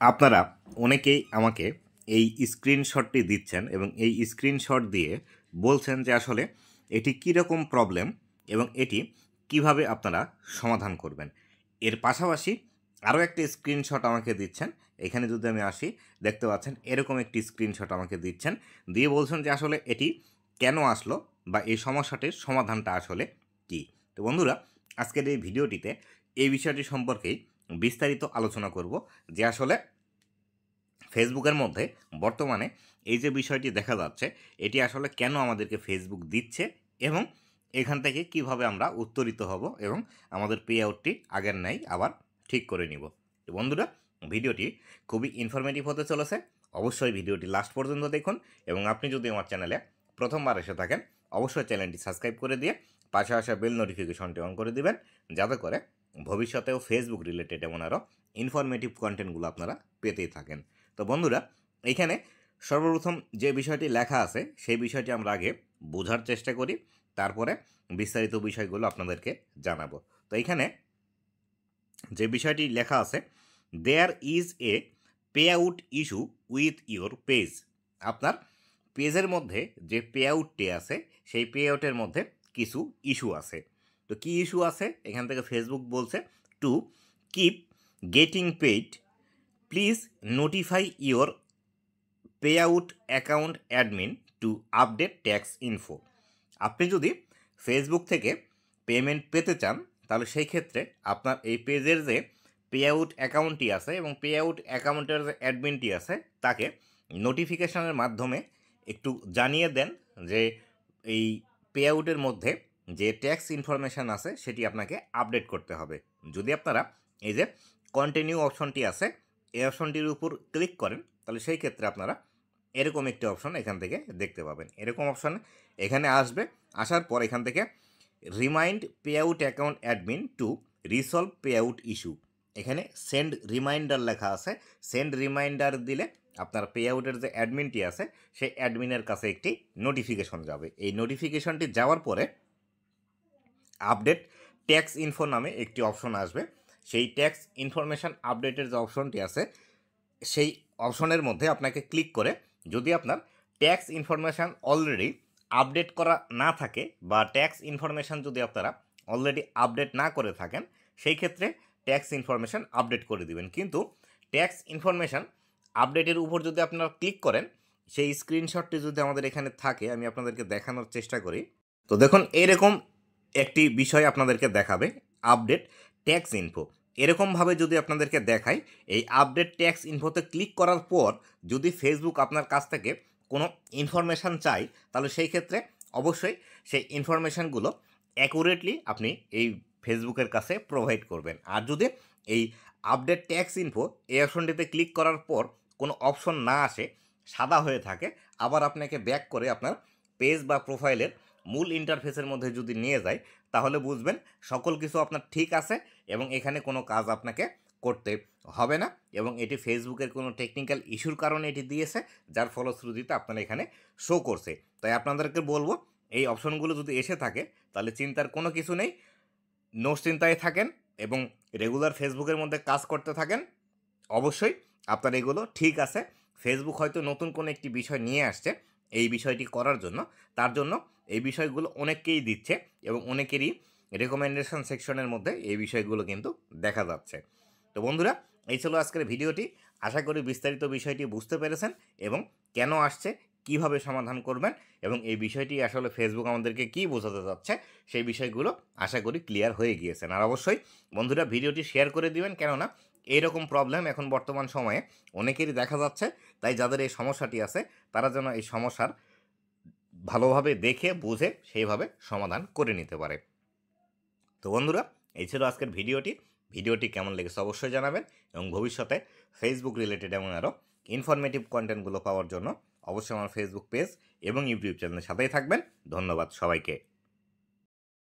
আপনারা অনেকেই আমাকে এই স্ক্রিনশটটি দিচ্ছেন এবং এই স্ক্রিনশট দিয়ে বলছেন যে আসলে এটি কীরকম প্রবলেম এবং এটি কিভাবে আপনারা সমাধান করবেন। এর পাশাপাশি আরও একটি স্ক্রিনশট আমাকে দিচ্ছেন। এখানে যদি আমি আসি, দেখতে পাচ্ছেন এরকম একটি স্ক্রিনশট আমাকে দিচ্ছেন, দিয়ে বলছেন যে আসলে এটি কেন আসলো বা এই সমস্যাটির সমাধানটা আসলে কী। তো বন্ধুরা, আজকের এই ভিডিওটিতে এই বিষয়টি সম্পর্কেই বিস্তারিত আলোচনা করব যে আসলে ফেসবুকের মধ্যে বর্তমানে এই যে বিষয়টি দেখা যাচ্ছে এটি আসলে কেন আমাদেরকে ফেসবুক দিচ্ছে এবং এখান থেকে কিভাবে আমরা উত্তরিত হব এবং আমাদের পে আউটটি আগের ন্যায় আবার ঠিক করে নিব। তো বন্ধুরা, ভিডিওটি খুবই ইনফরমেটিভ হতে চলেছে। অবশ্যই ভিডিওটি লাস্ট পর্যন্ত দেখুন এবং আপনি যদি আমার চ্যানেলে প্রথমবার এসে থাকেন অবশ্যই চ্যানেলটি সাবস্ক্রাইব করে দিয়ে পাশে আসা বেল নোটিফিকেশনটি অন করে দিবেন, যাতে করে ভবিষ্যতেও ফেসবুক রিলেটেড এমন আরও ইনফরমেটিভ কন্টেন্টগুলো আপনারা পেতেই থাকেন। তো বন্ধুরা, এইখানে সর্বপ্রথম যে বিষয়টি লেখা আছে সেই বিষয়টি আমরা আগে বোঝার চেষ্টা করি, তারপরে বিস্তারিত বিষয়গুলো আপনাদেরকে জানাবো। তো এইখানে যে বিষয়টি লেখা আছে, there is a payout issue with your page. আপনার পেজের মধ্যে যে পে আউটটি আছে সেই পে আউটের মধ্যে কিছু ইস্যু আছে। তো কী ইস্যু আছে এখান থেকে ফেসবুক বলছে, to keep getting paid please notify your payout account admin to update tax info. আপনি যদি ফেসবুক থেকে পেমেন্ট পেতে চান তাহলে সেই ক্ষেত্রে আপনার এই পেজের যে পে আউট অ্যাকাউন্টটি আছে এবং পে আউট অ্যাকাউন্টের যে অ্যাডমিনটি আছে তাকে নোটিফিকেশনের মাধ্যমে একটু জানিয়ে দেন যে এই পে আউটের মধ্যে যে ট্যাক্স ইনফরমেশান আছে সেটি আপনাকে আপডেট করতে হবে। যদি আপনারা এই যে কন্টিনিউ অপশনটি আছে এই অপশনটির উপর ক্লিক করেন তাহলে সেই ক্ষেত্রে আপনারা এরকম একটি অপশন এখান থেকে দেখতে পাবেন। এরকম অপশন এখানে আসবে, আসার পর এখান থেকে remind pay out account admin two resolve pay out issue, এখানে সেন্ড রিমাইন্ডার লেখা আছে। সেন্ড রিমাইন্ডার দিলে আপনার পে আউটের যে অ্যাডমিনটি আছে সেই অ্যাডমিনের কাছে একটি নোটিফিকেশন যাবে। এই নোটিফিকেশনটি যাওয়ার পরে আপডেট ট্যাক্স ইনফো নামে একটি অপশন আসবে। সেই ট্যাক্স ইনফরমেশান আপডেটের যে অপশনটি আছে সেই অপশনের মধ্যে আপনাকে ক্লিক করে যদি আপনার ট্যাক্স ইনফরমেশান অলরেডি আপডেট করা না থাকে বা ট্যাক্স ইনফরমেশান যদি আপনারা অলরেডি আপডেট না করে থাকেন সেই ক্ষেত্রে ট্যাক্স ইনফরমেশান আপডেট করে দিবেন। কিন্তু ট্যাক্স ইনফরমেশান আপডেটের উপর যদি আপনারা ক্লিক করেন, সেই স্ক্রিনশটটি যদি আমাদের এখানে থাকে আমি আপনাদেরকে দেখানোর চেষ্টা করি। তো দেখুন এরকম একটি বিষয় আপনাদেরকে দেখাবে, আপডেট ট্যাক্স ইনফো। এরকমভাবে যদি আপনাদেরকে দেখায়, এই আপডেট ট্যাক্স ইনফোতে ক্লিক করার পর যদি ফেসবুক আপনার কাছ থেকে কোনো ইনফরমেশান চায় তাহলে সেই ক্ষেত্রে অবশ্যই সেই ইনফরমেশানগুলো অ্যাকুরেটলি আপনি এই ফেসবুকের কাছে প্রোভাইড করবেন। আর যদি এই আপডেট ট্যাক্স ইনফো এই অপশনটিতে ক্লিক করার পর কোনো অপশন না আসে, সাদা হয়ে থাকে, আবার আপনাকে ব্যাক করে আপনার পেজ বা প্রোফাইলের মূল ইন্টারফেসের মধ্যে যদি নিয়ে যায় তাহলে বুঝবেন সকল কিছু আপনার ঠিক আছে এবং এখানে কোনো কাজ আপনাকে করতে হবে না এবং এটি ফেসবুকের কোনো টেকনিক্যাল ইস্যুর কারণে এটি দিয়েছে, যার ফলশ্রুতিতে আপনার এখানে শো করছে। তাই আপনাদেরকে বলবো এই অপশনগুলো যদি এসে থাকে তাহলে চিন্তার কোনো কিছু নেই, নিশ্চিন্তায় থাকেন এবং রেগুলার ফেসবুকের মধ্যে কাজ করতে থাকেন। অবশ্যই আপনার এগুলো ঠিক আছে। ফেসবুক হয়তো নতুন কোনো একটি বিষয় নিয়ে আসছে এই বিষয়টি করার জন্য, তার জন্য এই বিষয়গুলো অনেককেই দিচ্ছে এবং অনেকেরই রেকমেন্ডেশন সেকশনের মধ্যে এই বিষয়গুলো কিন্তু দেখা যাচ্ছে। তো বন্ধুরা, এই ছিল আজকের ভিডিওটি। আশা করি বিস্তারিত বিষয়টি বুঝতে পেরেছেন এবং কেন আসছে, কিভাবে সমাধান করবেন এবং এই বিষয়টি আসলে ফেসবুক আমাদেরকে কী বোঝাতে যাচ্ছে সেই বিষয়গুলো আশা করি ক্লিয়ার হয়ে গিয়েছেন। আর অবশ্যই বন্ধুরা ভিডিওটি শেয়ার করে দিবেন, কেননা এইরকম প্রবলেম এখন বর্তমান সময়ে অনেকেরই দেখা যাচ্ছে। তাই যাদের এই সমস্যাটি আছে তারা যেন এই সমস্যার ভালোভাবে দেখে বুঝে সেইভাবে সমাধান করে নিতে পারে। তো বন্ধুরা, এই ছিল আজকের ভিডিওটি কেমন লেগেছে অবশ্যই জানাবেন এবং ভবিষ্যতে ফেসবুক রিলেটেড এমন আরও ইনফরমেটিভ কন্টেন্টগুলো পাওয়ার জন্য অবশ্যই আমার ফেসবুক পেজ এবং ইউটিউব চ্যানেলের সাথেই থাকবেন। ধন্যবাদ সবাইকে।